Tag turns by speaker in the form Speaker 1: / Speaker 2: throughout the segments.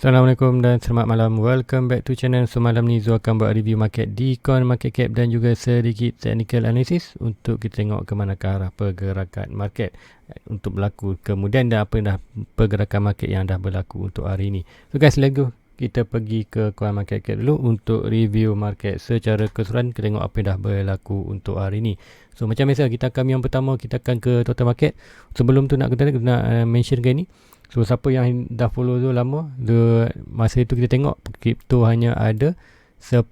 Speaker 1: Assalamualaikum dan selamat malam. Welcome back to channel. So malam ni Zul akan buat review market di coin market cap dan juga sedikit technical analysis untuk kita tengok ke mana ke arah pergerakan market untuk berlaku kemudian dan apa dah pergerakan market yang dah berlaku untuk hari ini. So guys, let's go. Kita pergi ke coin market cap dulu untuk review market secara keseluruhan. Kita tengok apa yang dah berlaku untuk hari ini. So macam biasa, kita akan yang pertama kita akan ke total market. Sebelum tu nak mention ke ni. So siapa yang dah follow tu lama, masa itu kita tengok kripto hanya ada 10,000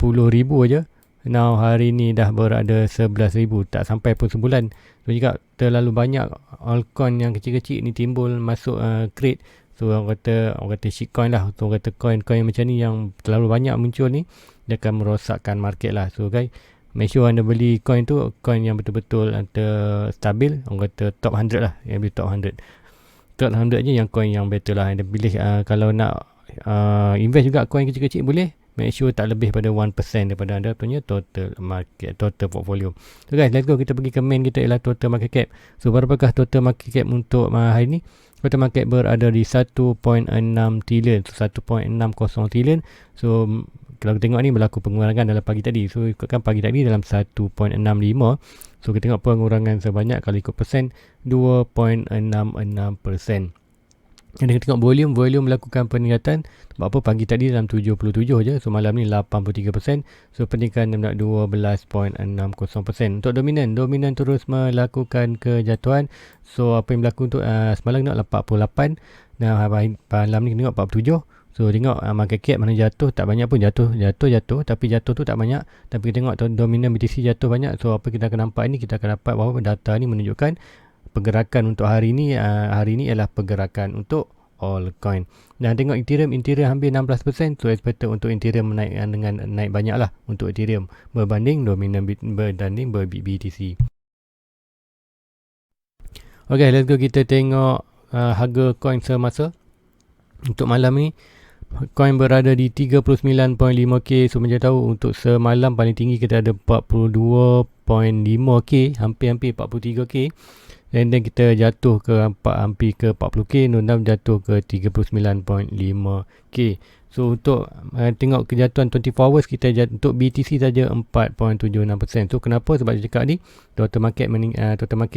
Speaker 1: aja. Now hari ni dah berada 11,000, tak sampai pun sebulan. So juga terlalu banyak altcoin yang kecil-kecil ni timbul masuk crate. So orang kata shitcoin lah. So orang kata coin-coin macam ni yang terlalu banyak muncul ni, dia akan merosakkan market lah. So guys, make sure anda beli coin tu, coin yang betul-betul stabil. Orang kata top 100 lah, yang beli top 100. Top 100 je yang coin yang better lah. Anda pilih kalau nak invest juga coin kecil-kecil boleh. Make sure tak lebih pada 1% daripada anda punya total market, total portfolio. So guys, let's go. Kita pergi ke main kita ialah total market cap. So berapakah total market cap untuk hari ni? Total market berada di 1.6 trilion. So 1.60 trilion. So kalau kita tengok ni berlaku pengurangan dalam pagi tadi. So ikutkan pagi tadi dalam 1.65. So kita tengok pengurangan sebanyak kalau ikut persen 2.66%. Jadi kita tengok volume melakukan peningkatan. Sebab apa pagi tadi dalam 77 je. So malam ni 83%. So peningkatan dalam 12.60%. Untuk dominan terus melakukan kejatuhan. So apa yang berlaku untuk semalam tengok 48. Nah malam ni tengok 47. So tengok market cap mana jatuh, tak banyak pun jatuh. Tapi jatuh tu tak banyak. Tapi kita tengok dominan BTC jatuh banyak. So apa kita akan nampak ni, kita akan dapat bahawa data ni menunjukkan pergerakan untuk hari ni ialah pergerakan untuk altcoin. Dan tengok Ethereum hampir 16%. So expected untuk Ethereum naik banyak lah untuk Ethereum berbanding BTC. Okay, let's go. Kita tengok harga coin semasa untuk malam ni. Coin berada di 39.5k. So macam tahu untuk semalam paling tinggi kita ada 42.5k, hampir 43k. Dan kita jatuh ke hampir ke 40k, dan jatuh ke 39.5k. So untuk tengok kejatuhan 24 hours kita untuk BTC saja 4.76%. So kenapa? Sebab dia cakap ni total market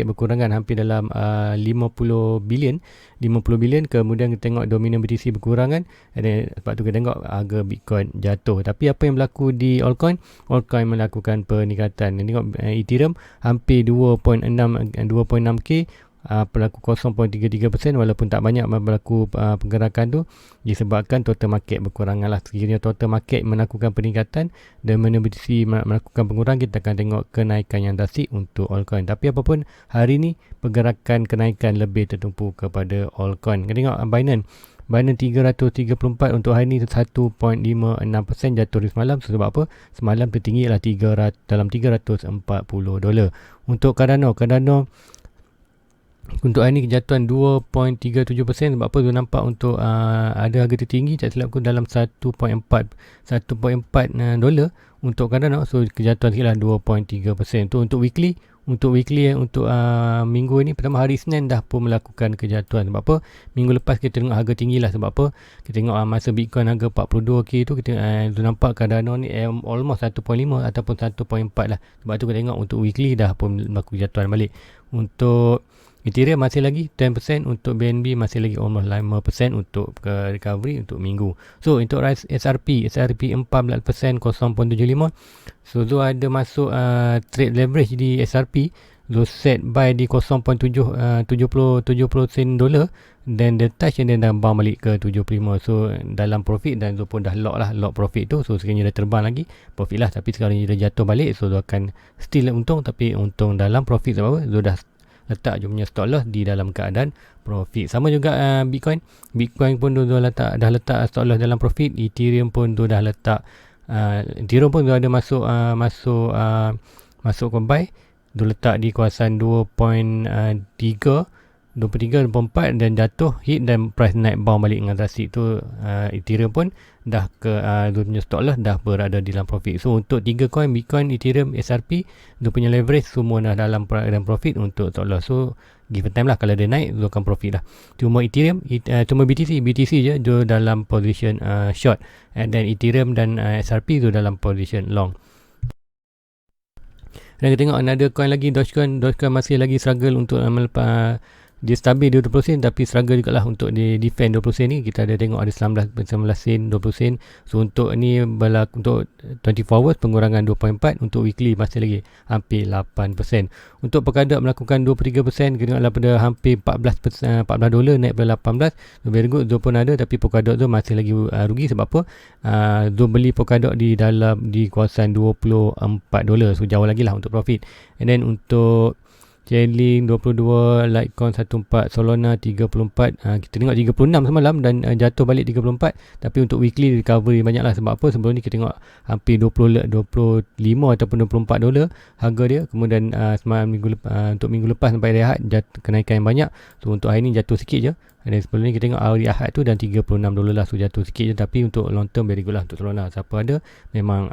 Speaker 1: berkurangan hampir dalam 50 bilion. Kemudian kita tengok dominan BTC berkurangan. Sebab tu kita tengok harga Bitcoin jatuh. Tapi apa yang berlaku di altcoin melakukan peningkatan. Tengok Ethereum hampir 2.6k, berlaku 0.33%, walaupun tak banyak berlaku pergerakan tu disebabkan total market berkurangan lah. Sekiranya total market melakukan peningkatan dan BTC melakukan pengurangan, kita akan tengok kenaikan yang drastik untuk altcoin. Tapi apapun, hari ni pergerakan kenaikan lebih tertumpu kepada altcoin. Kita tengok Binance 334 untuk hari ni 1.56% jatuh dari semalam. Sebab apa? Semalam tertinggi ialah dalam $340. Untuk Cardano untuk hari ni kejatuhan 2.37%. Sebab apa? Dia nampak untuk ada harga tertinggi, tak silap aku dalam 1.4 dolar untuk Cardano. So kejatuhan sikit lah 2.3%. Tu untuk weekly untuk minggu ni, pertama hari Senin dah pun melakukan kejatuhan. Sebab apa? Minggu lepas kita tengok harga tinggi lah. Sebab apa? Kita tengok masa Bitcoin harga 42k tu, kita nampak Cardano ni almost 1.5 ataupun 1.4 lah. Sebab tu kita tengok untuk weekly dah pun melakukan kejatuhan balik. Untuk Ethereum masih lagi 10%, untuk BNB masih lagi almost 5% untuk recovery untuk minggu. So untuk SRP 14%, 0.75. So Zo ada masuk trade leverage di SRP. Zo set buy di 0.70 sen dolar, dan dia touch dan dah bang balik ke 75. So dalam profit, dan Zo pun dah lock profit tu. So sekiranya dia terbang lagi profit lah, tapi sekarang dia jatuh balik. So Zo akan still untung, tapi untung dalam profit. Sebab apa? Zo dah letak je punya stop loss di dalam keadaan profit. Sama juga Bitcoin pun dah letak stop loss dalam profit. Ethereum pun dah letak Ethereum pun ada masuk ke buy. Dia letak di kawasan 2.4 dan jatuh hit, dan price naik bounce balik dengan drastik tu. Ethereum pun dah ke Zul punya stock loss dah berada di dalam profit. So untuk 3 coin, Bitcoin, Ethereum, XRP, Zul punya leverage semua dah dalam profit untuk stock loss. So give time lah, kalau dia naik Zul akan profit lah. Cuma Ethereum, cuma BTC je Zul dalam position short, and then Ethereum dan XRP Zul dalam position long. Dan kita tengok another coin lagi, Dogecoin masih lagi struggle untuk melepas, dia stabil di 20 sen tapi struggle jugalah untuk di defend 20 sen ni. Kita ada tengok ada 19 sen, 20 sen. So untuk ni berlaku untuk 24 hours pengurangan 2.4, untuk weekly masih lagi hampir 8%. Untuk Polkadot melakukan 23%, kita tengok daripada hampir 14 dolar naik pada 18. So very good, Zul pun ada, tapi Polkadot tu masih lagi rugi. Sebab apa? Zul beli Polkadot di kawasan 24 dolar. So jauh lagi lah untuk profit. And then untuk Chainlink 22, Litecoin 14, Solana 34, kita tengok 36 semalam dan jatuh balik 34, tapi untuk weekly recovery banyak lah. Sebab apa? Sebelum ni kita tengok hampir 25 ataupun 24 dolar harga dia. Kemudian semalam untuk minggu lepas sampai hari Ahad kenaikan yang banyak. So untuk hari ni jatuh sikit je. Dan sebelum ni kita tengok hari Ahad tu dan 36 dolar lah. So jatuh sikit je, tapi untuk long term very good lah untuk Solana. Siapa ada memang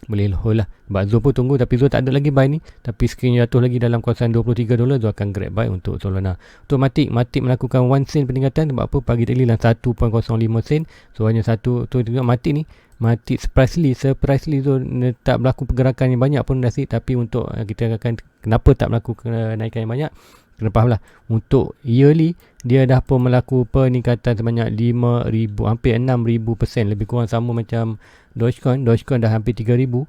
Speaker 1: boleh hold lah. Sebab Zul pun tunggu, tapi Zul tak ada lagi buy ni. Tapi screen jatuh lagi dalam kawasan 23 dolar, Zul akan grab buy untuk Solana. Untuk Matic melakukan 1 sen peningkatan. Sebab apa? Pagi tadi lah 1.05 sen. So hanya satu tu tengok Matic ni. Matic surprisingly Zul tak berlaku pergerakan yang banyak pun nasib. Tapi untuk kita akan kenapa tak berlaku kenaikan yang banyak, kena faham lah. Untuk yearly dia dah pun melaku peningkatan sebanyak 5,000, hampir 6,000%, lebih kurang sama macam Dogecoin dah hampir 3,000%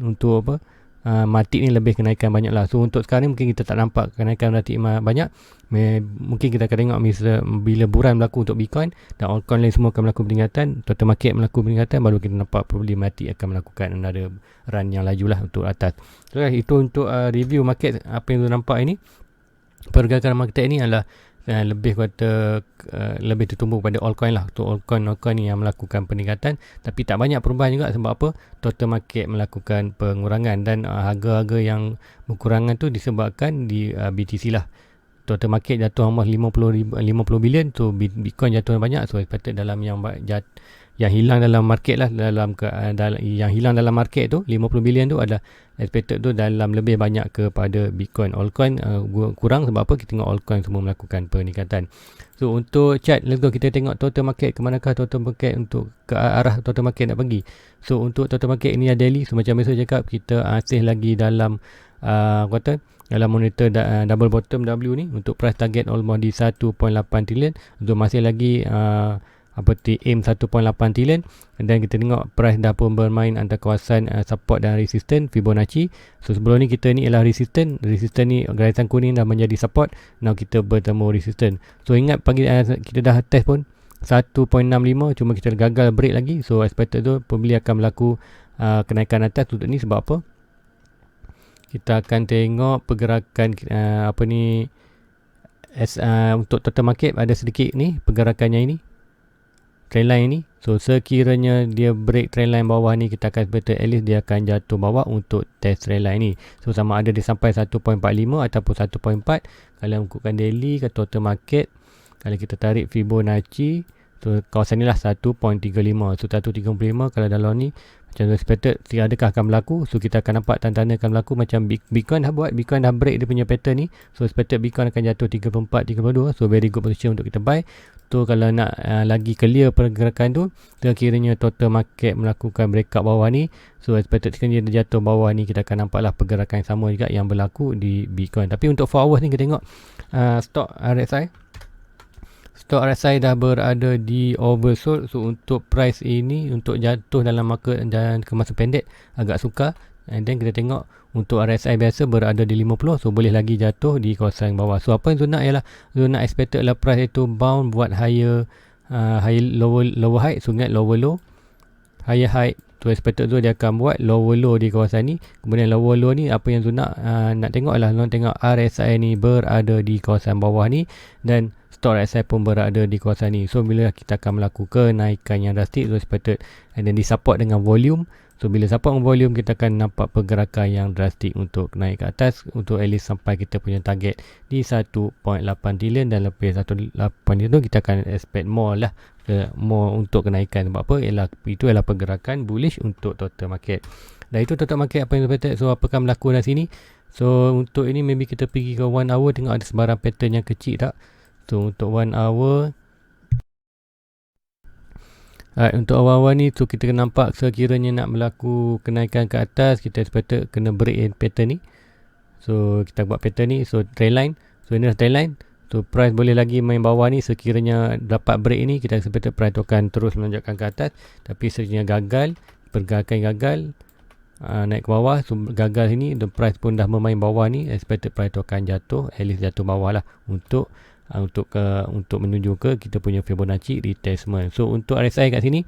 Speaker 1: untuk apa? Matic ni lebih kenaikan banyak lah. So untuk sekarang mungkin kita tak nampak kenaikan Matic banyak. Mungkin kita akan tengok bila buran berlaku untuk Bitcoin dan altcoin lain semua akan melakukan peningkatan, total market melakukan peningkatan, baru kita nampak probably Matic akan melakukan another run yang laju lah untuk atas. So itu untuk review market. Apa yang kita nampak ini, pergerakan market ni adalah lebih tertumpu pada altcoin lah. Untuk altcoin ni yang melakukan peningkatan, tapi tak banyak perubahan juga. Sebab apa? Total market melakukan pengurangan, dan harga-harga yang berkurangan tu disebabkan di BTC lah. Total market jatuh almost 50 bilion. So Bitcoin jatuh banyak. So expected dalam yang hilang dalam market lah, yang hilang dalam market tu 50 bilion tu adalah expected tu dalam lebih banyak kepada Bitcoin. Altcoin kurang. Sebab apa? Kita tengok altcoin semua melakukan peningkatan. So untuk chart, let's go, kita tengok total market, ke manakah total market, untuk ke arah total market nak pergi. So untuk total market ni daily, so macam biasa cakap, kita masih lagi dalam dalam monitor double bottom W ni. Untuk price target almost di 1.8 trilion. So masih lagi aim 1.8 trilion. Dan kita tengok price dah pun bermain antara kawasan support dan resistance Fibonacci. So sebelum ni kita ni ialah resistance ni garisan kuning dah menjadi support. Now kita bertemu resistance. So ingat pagi kita dah test pun 1.65, cuma kita gagal break lagi. So expected tu pembeli akan berlaku kenaikan atas untuk ni. Sebab apa? Kita akan tengok pergerakan untuk total market ada sedikit ni pergerakannya ini, trendline ni. So sekiranya dia break trendline bawah ni, kita akan betul at least dia akan jatuh bawah untuk test trendline ni. So sama ada dia sampai 1.45 ataupun 1.4. Kalau ikutkan daily ke total market, kalau kita tarik Fibonacci, so kawasan ni lah 1.35. So 1.35 kalau dalam ni macam expected, adakah akan berlaku? So kita akan nampak tanda-tanda akan berlaku. Macam Bitcoin dah break dia punya pattern ni. So expected Bitcoin akan jatuh 34-32. So very good position untuk kita buy. So kalau nak lagi clear pergerakan tu, kiranya total market melakukan breakout bawah ni. So expected sekiranya dia jatuh bawah ni, kita akan nampaklah pergerakan yang sama juga yang berlaku di Bitcoin. Tapi untuk 4 hours ni kita tengok stock RSI dah berada di oversold. So untuk price ini, untuk jatuh dalam market dan kemasa pendek agak sukar. And then kita tengok untuk RSI biasa berada di 50. So boleh lagi jatuh di kawasan bawah. So apa yang Zul nak ialah, Zul nak expected lah price itu bound buat higher lower high. So ingat lower low, higher high. So expected tu dia akan buat lower low di kawasan ni. Kemudian lower low ni, apa yang Zul nak tengok adalah tengok RSI ni berada di kawasan bawah ni, dan stock RSI pun berada di kawasan ni. So bila kita akan melakukan kenaikan yang drastik, so expected, and then disupport dengan volume. So bila support dengan volume, kita akan nampak pergerakan yang drastik untuk naik ke atas, untuk at least sampai kita punya target di 1.8 trilion, dan lebih 1.8 trilion tu kita akan expect more lah more untuk kenaikan. Sebab apa? Itu adalah pergerakan bullish untuk total market. Dan itu total market apa yang expected. So apakah berlaku dari sini? So untuk ini maybe kita pergi ke 1 hour, tengok ada sebarang pattern yang kecil tak. So untuk 1 hour, untuk awal-awal ni, so kita nampak sekiranya nak berlaku kenaikan ke atas, kita expected kena break pattern ni. So kita buat pattern ni, so trend line. So ini adalah trend line. So price boleh lagi main bawah ni, sekiranya dapat break ni, kita expected price tu akan terus melonjakkan ke atas. Tapi sekiranya gagal, pergerakan gagal, naik ke bawah, so gagal sini, the price pun dah memain bawah ni, expected price tu akan jatuh, at least jatuh bawah lah untuk menuju ke kita punya Fibonacci retracement. So untuk RSI kat sini,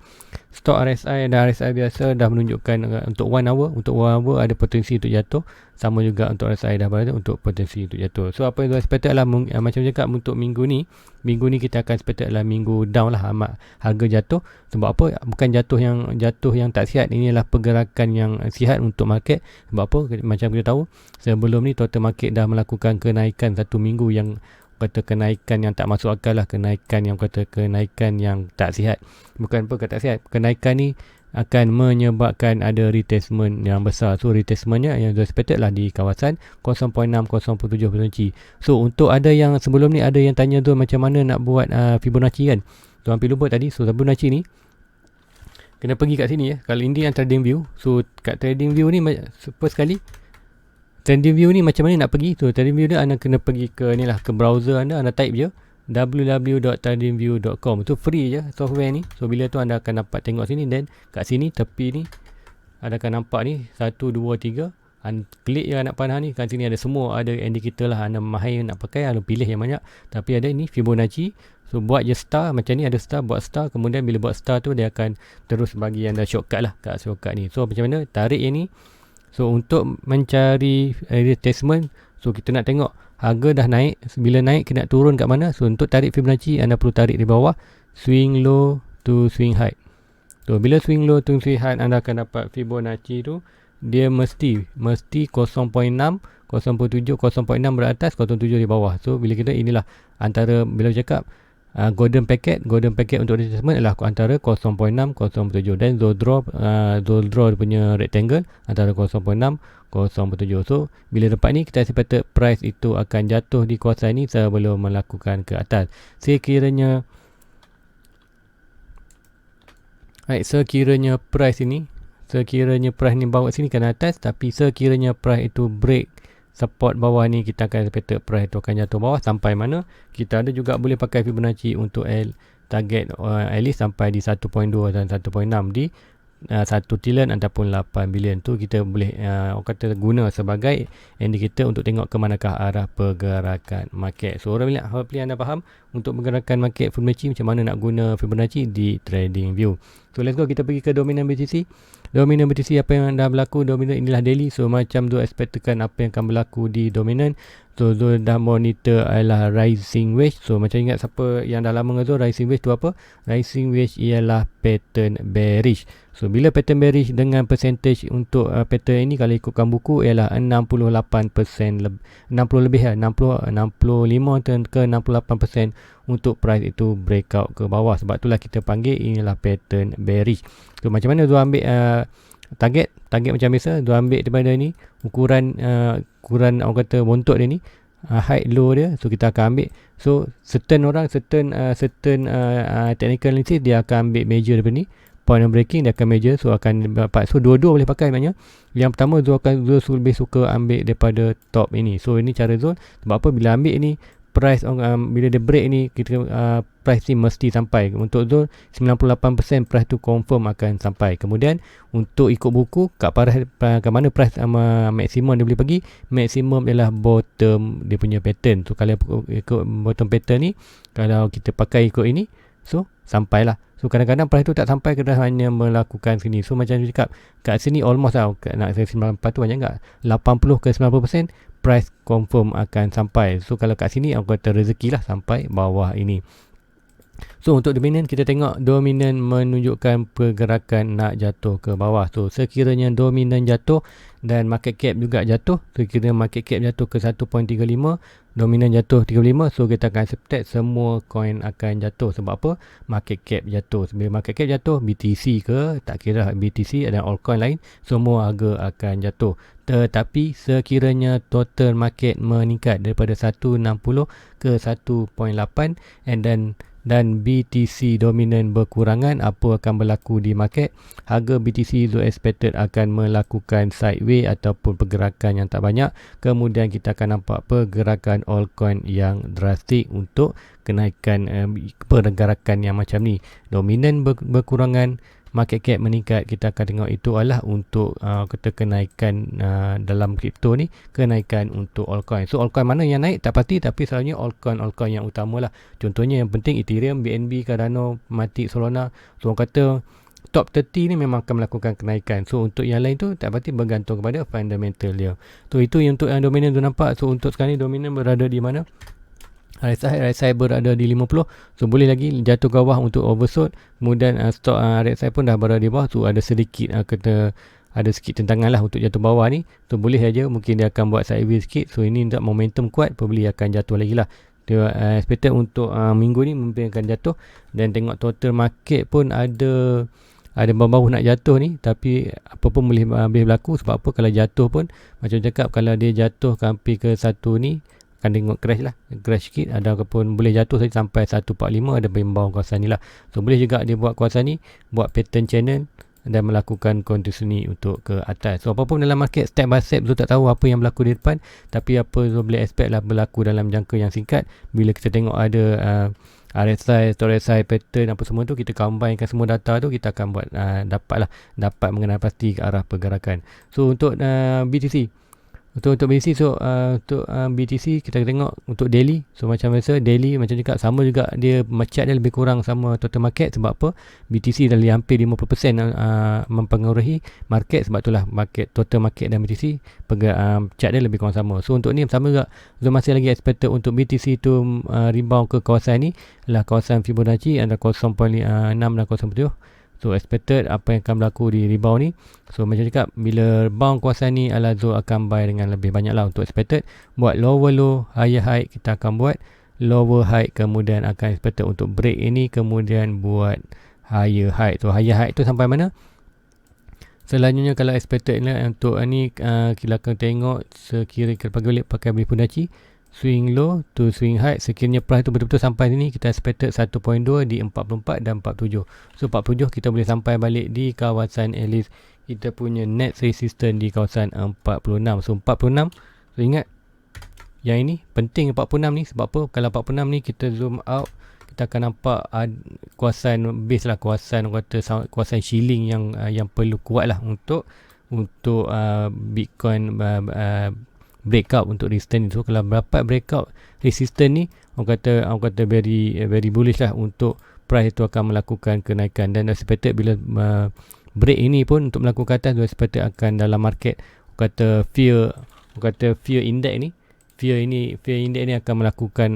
Speaker 1: stok RSI dan RSI biasa dah menunjukkan untuk 1 hour, ada potensi untuk jatuh. Sama juga untuk RSI dah berada untuk potensi untuk jatuh. So apa yang saya expected adalah macam cakap untuk minggu ni kita akan expected adalah minggu down lah, harga jatuh. Sebab apa? Bukan jatuh yang tak sihat. Ini adalah pergerakan yang sihat untuk market. Sebab apa? Macam kita tahu, sebelum ni total market dah melakukan kenaikan satu minggu yang kata kenaikan yang tak masuk akal lah, kenaikan yang tak sihat. Bukan apa tak sihat, kenaikan ni akan menyebabkan ada retracement yang besar. So retracementnya yang expected lah di kawasan 0.6, 0.7 Fibonacci. So untuk ada yang sebelum ni ada yang tanya tu macam mana nak buat Fibonacci kan, tu hampir lupa tadi. So Fibonacci ni kena pergi kat sini ya. Kalau ini yang trading view, so kat trading view ni first sekali trading view ni macam mana nak pergi. So trading view dia anda kena pergi ke ni lah, ke browser anda type je www.tradingview.com. Itu free je software ni. So bila tu anda akan dapat tengok sini, dan kat sini tepi ni anda akan nampak ni 1, 2, 3. Anda klik je anak panah ni, kat sini ada semua, ada indicator lah. Anda mahir nak pakai, anda pilih yang banyak. Tapi ada ni Fibonacci. So buat je star, macam ni ada star, buat star. Kemudian bila buat star tu dia akan terus bagi anda shortcut lah kat shortcut ni. So macam mana tarik yang ni. So untuk mencari retracement, so kita nak tengok harga dah naik, bila naik kena turun kat mana. So untuk tarik Fibonacci anda perlu tarik di bawah, swing low to swing high. So bila swing low to swing high anda akan dapat Fibonacci tu dia mesti 0.6, 0.7, 0.6 beratas, 0.7 di bawah. So bila kita inilah antara, bila cakap golden packet untuk retracement adalah antara 0.6, 0.7, dan zone draw punya rectangle antara 0.6, 0.7. So bila dapat ni kita expected price itu akan jatuh di kawasan ni sebelum melakukan ke atas. Sekiranya price ni bawa sini ke atas, tapi sekiranya price itu break support bawah ni, kita akan expected price tu akan jatuh bawah. Sampai mana kita ada juga boleh pakai Fibonacci untuk target at least sampai di 1.2 dan 1.6 di 1 trillion ataupun 8 bilion. Tu kita boleh kata guna sebagai indikator untuk tengok ke manakah arah pergerakan market. So hopefully anda faham untuk pergerakan market Fibonacci, macam mana nak guna Fibonacci di trading view. So let's go, kita pergi ke dominan BTC. Dominan BTC, apa yang dah berlaku dominan inilah daily. So macam tu expectkan apa yang akan berlaku di dominan. So Zul dah monitor adalah rising wedge. So macam ingat siapa yang dah lama dengan Zul, rising wedge tu apa? Rising wedge ialah pattern bearish. So bila pattern bearish dengan percentage untuk pattern ini, kalau ikutkan buku ialah 68%, 60 lebih lah, 65 ke 68% untuk price itu breakout ke bawah. Sebab itulah kita panggil inilah pattern bearish. So macam mana Zul ambil target macam biasa, Zul ambil daripada ni ukuran orang kata bontot dia ni, height low dia. So kita akan ambil, so certain technical analysis dia akan ambil measure daripada ni, point of breaking dia akan measure. So akan dapat, so dua-dua boleh pakai sebenarnya. Yang pertama Zul lebih suka ambil daripada top ini. So ini cara Zul. Sebab apa? Bila ambil ni price bila dia break ni, kita price ni mesti sampai. Untuk Zul 98% price tu confirm akan sampai. Kemudian untuk ikut buku kat mana price maksimum dia boleh pergi, maksimum ialah bottom dia punya pattern. So kalau ikut bottom pattern ni, kalau kita pakai ikut ini, so sampailah. So kadang-kadang price tu tak sampai, kita hanya melakukan sini. So macam saya cakap, kat sini almost lah, nak 94 tu banyak enggak, 80 ke 90% price confirm akan sampai. So kalau kat sini aku kata rezeki lah sampai bawah ini. So untuk dominant, kita tengok dominant menunjukkan pergerakan nak jatuh ke bawah. So sekiranya dominant jatuh dan market cap juga jatuh, sekiranya market cap jatuh ke 1.35, dominant jatuh 35, so kita akan expect semua coin akan jatuh. Sebab apa? Market cap jatuh. Bila market cap jatuh, BTC ke, tak kira BTC dan altcoin lain, semua harga akan jatuh. Tetapi sekiranya total market meningkat daripada 160 ke 1.8 dan BTC dominan berkurangan, apa akan berlaku di market? Harga BTC is expected akan melakukan sideway ataupun pergerakan yang tak banyak. Kemudian kita akan nampak pergerakan altcoin yang drastik untuk kenaikan pergerakan yang macam ni. Dominan berkurangan, market cap meningkat, kita akan tengok itu adalah untuk kita kenaikan dalam kripto ni, kenaikan untuk altcoin. So altcoin mana yang naik tak pasti, tapi selalunya altcoin yang utama lah. Contohnya yang penting Ethereum, BNB, Cardano, Matic, Solana. So orang kata top 30 ni memang akan melakukan kenaikan. So untuk yang lain tu tak pasti, bergantung kepada fundamental dia. So itu yang untuk dominan tu nampak. So untuk sekarang ni dominan berada di mana? RSI berada di 50, so boleh lagi jatuh ke bawah untuk oversold. Kemudian stok RSI pun dah berada di bawah, so ada sedikit ada sikit tentangan lah untuk jatuh bawah ni. So boleh saja mungkin dia akan buat sideways sikit. So ini untuk momentum kuat, pembeli akan jatuh lagi lah. Dia expected untuk minggu ni mungkin akan jatuh. Dan tengok total market pun ada bau-bau nak jatuh ni, tapi apa pun boleh berlaku. Sebab apa? Kalau jatuh pun macam cakap, kalau dia jatuh hampir ke satu ni, akan tengok crash sikit, ada pun boleh jatuh sampai 145, ada bau kawasan ni lah. So boleh juga dia buat kawasan ni, buat pattern channel dan melakukan continuation ni untuk ke atas. So apapun dalam market, step by step, Zul tak tahu apa yang berlaku di depan, tapi apa Zul boleh expect lah berlaku dalam jangka yang singkat. Bila kita tengok ada RSI, RSI pattern apa semua tu, kita combinekan semua data tu, kita akan buat dapat mengenal pasti ke arah pergerakan. So untuk BTC, untuk BTC, so untuk BTC kita tengok untuk daily. So macam biasa daily macam cakap, sama juga dia chart dia lebih kurang sama total market. Sebab apa? BTC dah hampir 50% mempengaruhi market. Sebab itulah total market dan BTC chart dia lebih kurang sama. So untuk ni sama juga, so masih lagi expected untuk BTC tu rebound ke kawasan ni, lah kawasan Fibonacci ada 0.6 dan 0.7. So expected apa yang akan berlaku di rebound ni. So macam cakap, bila rebound kawasan ni, Zul akan buy dengan lebih banyak lah untuk expected. Buat lower low, higher high, kita akan buat lower high, kemudian akan expected untuk break ini, kemudian buat higher high. So higher high tu sampai mana? Selanjutnya kalau expected lah untuk ni, kita akan tengok sekiranya pakai Fibonacci, swing low to swing high. Sekiranya price tu betul-betul sampai sini, kita expected 1.2 di 44 dan 47. So 47 kita boleh sampai balik di kawasan, at least kita punya net resistance di kawasan 46. So 46, so ingat yang ini penting 46 ni. Sebab apa? Kalau 46 ni kita zoom out, kita akan nampak kawasan base lah, kawasan shilling yang perlu kuat lah untuk Bitcoin breakout untuk resistance. So kalau dapat breakout resistance ni, orang kata very bullish lah untuk price itu akan melakukan kenaikan. Dan expected bila break ini pun untuk melakukan atas, expected akan dalam market, orang kata fear index ni, fear index ni akan melakukan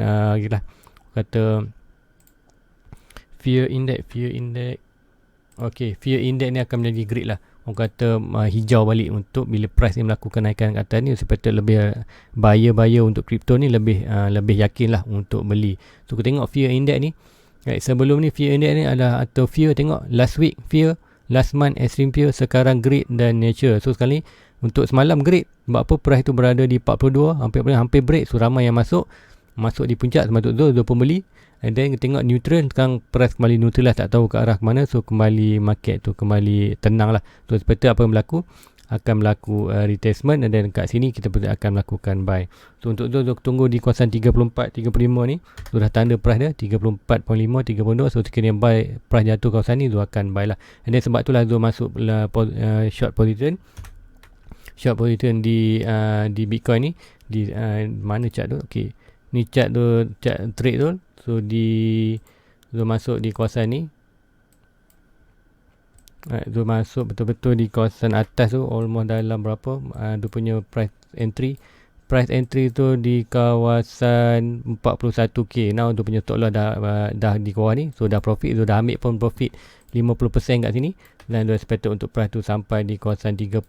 Speaker 1: fear index ni akan menjadi great lah. Orang kata hijau balik untuk bila price ni melakukan kenaikan ke atas ni, seperti lebih buyer untuk crypto ni lebih yakin lah untuk beli. So kita tengok fear index ni, sebelum ni fear index ni ada, atau fear, tengok last week fear, last month extreme fear, sekarang great dan nature. So sekali untuk semalam great, sebab apa? Price tu berada di 42, hampir break. So ramai yang masuk di puncak, sebab tu Zul pun beli. And then kita tengok neutral, sekarang price kembali neutral lah, tak tahu ke arah mana. So kembali market tu kembali tenang lah. So seperti apa yang berlaku, akan berlaku retracement, dan then kat sini kita akan melakukan buy. So untuk tu tunggu di kawasan 34-35 ni. So dah tanda price dia 34.5, 32. So sekiranya buy, price jatuh kawasan ni, Zul akan buy lah. And then sebab tu lah Zul masuk short position di Bitcoin ni. Di mana chart tu? Okay, ni chart trade tu. So Zul masuk di kawasan ni. Zul masuk betul-betul di kawasan atas tu, almost dalam berapa? Dia punya price entry price entry tu di kawasan 41k. Now tu punya stop loss dah di bawah ni. So dah profit, so dah ambil pun profit 50% kat sini. Dan dia expected untuk price tu sampai di kawasan 34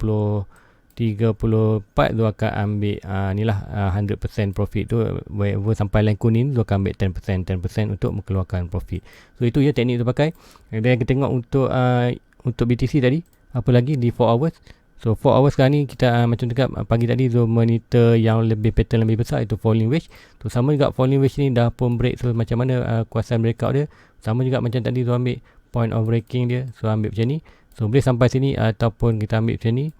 Speaker 1: tu akan ambil ni lah 100% profit tu. Wherever sampai line kuning tu akan ambil 10% untuk mengeluarkan profit. So itu je teknik tu pakai. Dan kita tengok untuk BTC tadi, apa lagi di 4 hours. So 4 hours sekarang ni kita macam dekat pagi tadi Zoom monitor yang lebih pattern lebih besar, itu falling wedge. So sama juga falling wedge ni dah pun break. So macam mana kuasaan breakout dia, sama juga macam tadi Zoom ambil point of breaking dia. So ambil macam ni. So boleh sampai sini ataupun kita ambil macam ni,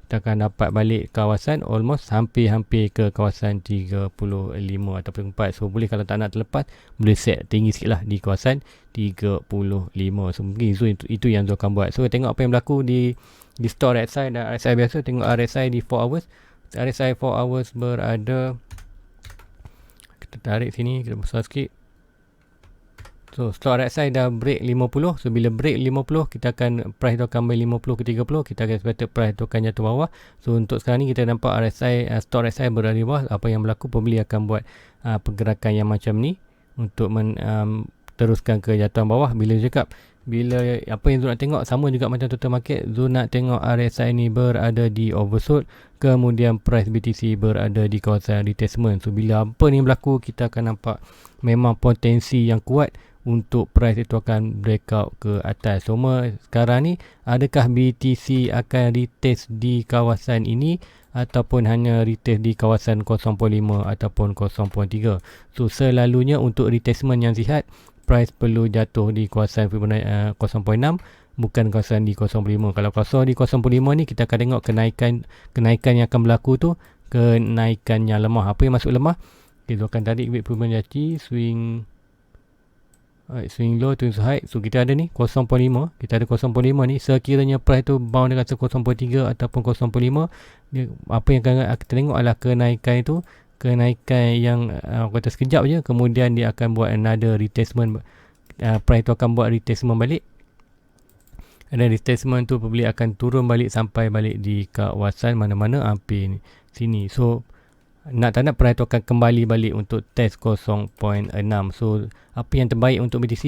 Speaker 1: kita akan dapat balik kawasan almost hampir ke kawasan 35 ataupun 4. So boleh kalau tak nak terlepas, boleh set tinggi sikit lah di kawasan 35. So mungkin itu yang Zul akan buat. So tengok apa yang berlaku di store RSI dan RSI biasa. Tengok RSI di 4 hours. RSI 4 hours berada, kita tarik sini, kita besar sikit. So store RSI dah break 50. So bila break 50, kita akan price tu akan 50 ke 30. Kita akan expected price tu akan jatuh bawah. So untuk sekarang ni kita nampak RSI, store RSI berada di bawah. Apa yang berlaku, pembeli akan buat pergerakan yang macam ni untuk teruskan ke jatuhan bawah. Bila apa yang Zul nak tengok, sama juga macam total market. Zul nak tengok RSI ni berada di oversold, kemudian price BTC berada di kawasan retracement. So bila apa ni berlaku, kita akan nampak memang potensi yang kuat untuk price itu akan breakout ke atas. So sekarang ni, adakah BTC akan retest di kawasan ini ataupun hanya retest di kawasan 0.5 ataupun 0.3. So selalunya untuk retestment yang sihat, price perlu jatuh di kawasan 0.6, bukan kawasan di 0.5. Kalau kawasan di 0.5 ni, kita akan tengok kenaikan yang akan berlaku tu, kenaikan yang lemah. Apa yang masuk lemah, kita akan tarik weight Fibonacci, swing low to high. So kita ada ni 0.5, kita ada 0.5 ni. Sekiranya price tu bound dengan 0.3 ataupun 0.5, apa yang akan kita tengok adalah kenaikan yang kata sekejap je, kemudian dia akan buat another retestment. Price tu akan buat retestment balik, dan retestment tu pembeli akan turun balik sampai balik di kawasan mana-mana hampir sini. So nak tak nak price tu akan kembali balik untuk test 0.6. So apa yang terbaik untuk BTC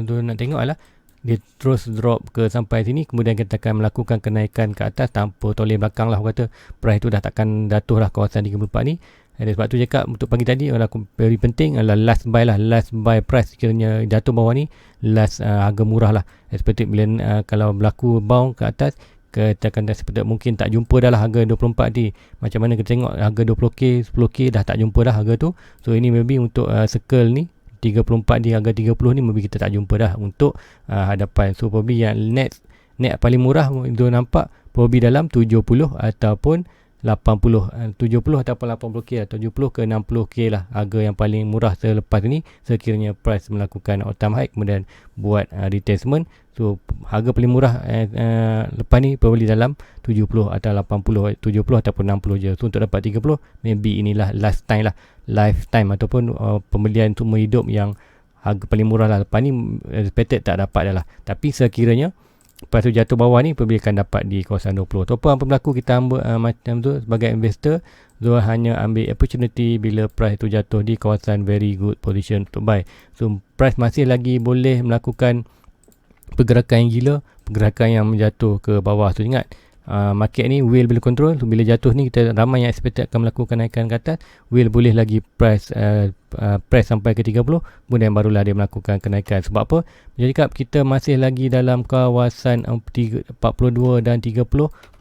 Speaker 1: tu nak tengok adalah dia terus drop ke sampai sini, kemudian kita akan melakukan kenaikan ke atas tanpa toleh belakang lah. Kata price tu dah takkan jatuh lah kawasan 34 ni. Sebab tu cakap untuk pagi tadi adalah very penting adalah last buy price. Sekiranya jatuh bawah ni, last harga murah lah. Expected bila kalau berlaku bound ke atas, kita akan seperti mungkin tak jumpa dah lah harga 24 ni. Macam mana kita tengok harga 20k, 10k dah tak jumpa dah harga tu. So ini maybe untuk circle ni 34 di harga 30 ni, maybe kita tak jumpa dah untuk hadapan. So probably yang net paling murah tu nampak probably dalam 70 ataupun 70 ataupun 80k atau 70 ke 60k lah harga yang paling murah selepas ni, sekiranya price melakukan all time high kemudian buat retestment. So harga paling murah lepas ni probably dalam 70 atau 80, 70 ataupun 60 je. So untuk dapat 30, maybe inilah last time lah, lifetime ataupun pembelian seumur hidup yang harga paling murah lah. Lepas ni expected tak dapat dah lah. Tapi sekiranya lepas tu jatuh bawah ni, pembeli akan dapat di kawasan 20. Ataupun apa berlaku, kita ambil macam tu sebagai investor, Zul hanya ambil opportunity bila price tu jatuh di kawasan very good position untuk buy. So price masih lagi boleh melakukan pergerakan yang gila, pergerakan yang menjatuh ke bawah. So ingat, market ni whale boleh control. So bila jatuh ni, kita ramai yang expected akan melakukan naikkan ke atas. Whale boleh lagi price sampai ke 30, kemudian barulah dia melakukan kenaikan. Sebab apa? Jadi kita masih lagi dalam kawasan 42 dan 30,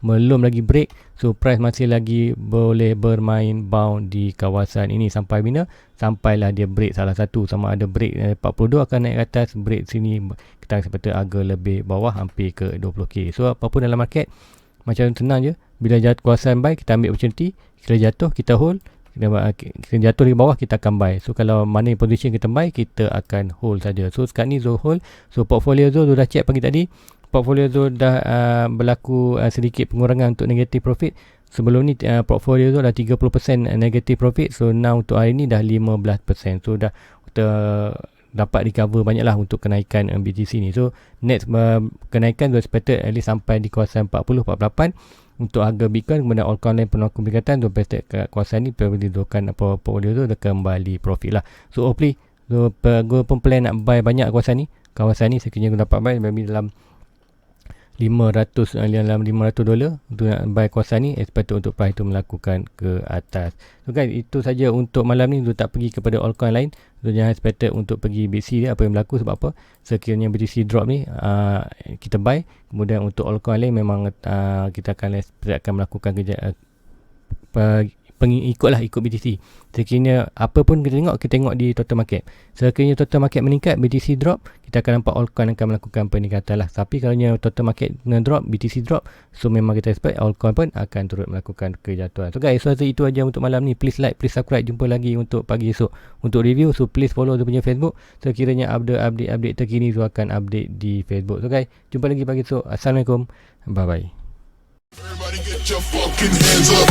Speaker 1: belum lagi break. So price masih lagi boleh bermain bound di kawasan ini sampai bila? Sampailah dia break salah satu. Sama ada break 42 akan naik ke atas, break sini kita seperti harga lebih bawah hampir ke 20k. So apapun dalam market macam tenang je. Bila jatuh kawasan buy, kita ambil opportunity. Bila jatuh, kita hold. Kita jatuh di bawah, kita akan buy. So kalau mana position kita buy, kita akan hold saja. So sekarang ni Zul hold. So portfolio Zul dah check pagi tadi. Portfolio Zul dah berlaku sedikit pengurangan untuk negative profit. Sebelum ni portfolio Zul dah 30% negative profit. So now untuk hari ni dah 15%. So dah dapat recover banyak lah untuk kenaikan BTC ni. So next kenaikan Zul expected at least sampai di kawasan 40-48. untuk harga Bitcoin, kemudian altcoin lain penuh peningkatan, tu pasti kat kawasan ni pendudukkan portfolio tu dia kembali profit lah. So hopefully gue pun plan nak buy banyak kawasan ni sekiranya gue dapat buy maybe dalam $500 untuk nak buy kawasan ni, expected untuk price tu melakukan ke atas. So guys, itu saja untuk malam ni. Tu tak pergi kepada altcoin lain, tu jangan expected untuk pergi BTC dia apa yang berlaku. Sebab apa, sekiranya BTC drop ni kita buy, kemudian untuk altcoin lain memang kita akan melakukan kerja ikut BTC. Sekiranya apa pun kita tengok di total market. Sekiranya total market meningkat, BTC drop, kita akan nampak altcoin akan melakukan peningkatan lah. Tapi kalau total market drop, BTC drop, so memang kita expect altcoin pun akan turut melakukan kejatuhan. So guys, so itu aja untuk malam ni. Please like, please subscribe. Jumpa lagi untuk pagi esok untuk review. So please follow dia punya Facebook. So kiranya update terkini tu akan update di Facebook. So guys, jumpa lagi pagi esok. Assalamualaikum. Bye bye.
Speaker 2: Everybody get your fucking hands up.